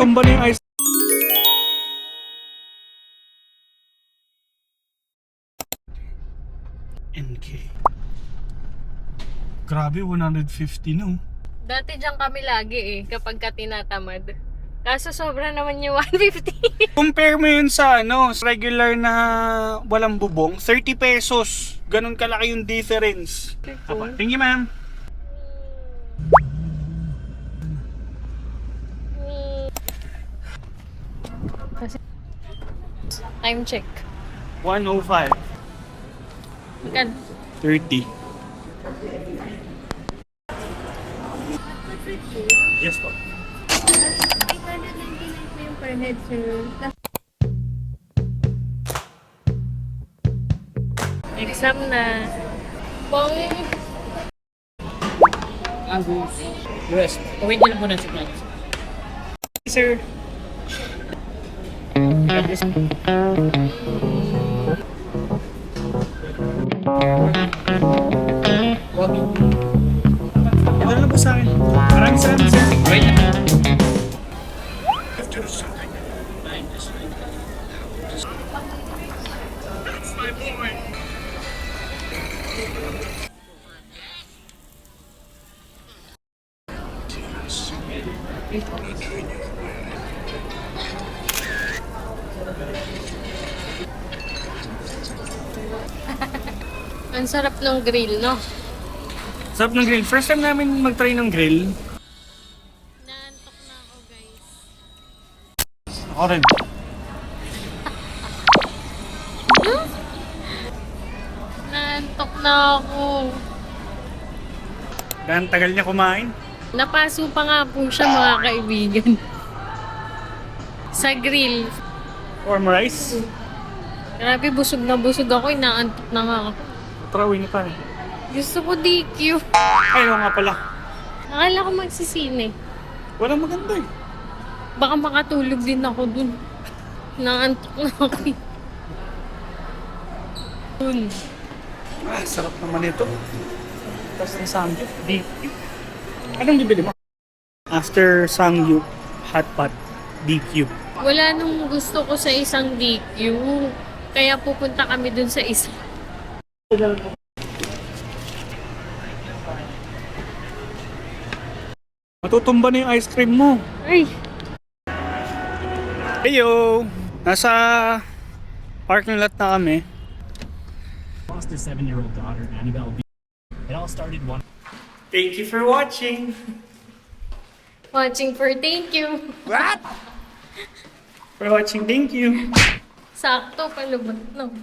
Matutumba na yung ice. NK. Grabe, 150 no. Dati dyan kami lagi kapag ka tinatamad. Kaso sobra naman yung 150. Compare mo yun sa sa regular na walang bubong, 30 pesos. Ganun kalaki yung difference. Apa, thank you ma'am. Time check. 105. Magkano? 30. Yes po. 899 po yung per head, sir. Exam na. Bong! Agus. US. Wait nyo lang muna sa plans. Sir. Ito na po sa akin. Maraming salamat sir. Wait na. Ang sarap ng grill, no? Sarap ng grill. First time namin mag-try ng grill. Naantok na ako, guys. Ako rin. Naantok na ako. Dahil tagal niya kumain. Napaso pa nga po siya, mga kaibigan. Sa grill. Warm rice. Grabe, busog na busog ako. Inaantok na nga ako. Trawin pa eh. Gusto ko DQ. Ay, oo nga pala. Akala ko magsisine. Walang maganda eh. Baka makatulog din ako dun. Naantok na ako. Dun. Ah, sarap naman ito. Tapos ng samgyup, DQ. Anong bibili mo? After samgyup, hot pot, DQ. Wala nung gusto ko sa isang DQ. Kaya pupunta kami dun sa isa. Matutumba na yung ice cream mo. Ay! Heyo! Nasa parking lot na kami. Lost their 7-year-old daughter, Annabelle B. It all started one. Thank you for watching. Watching for thank you. What? For watching, thank you. Sakto, palubot no.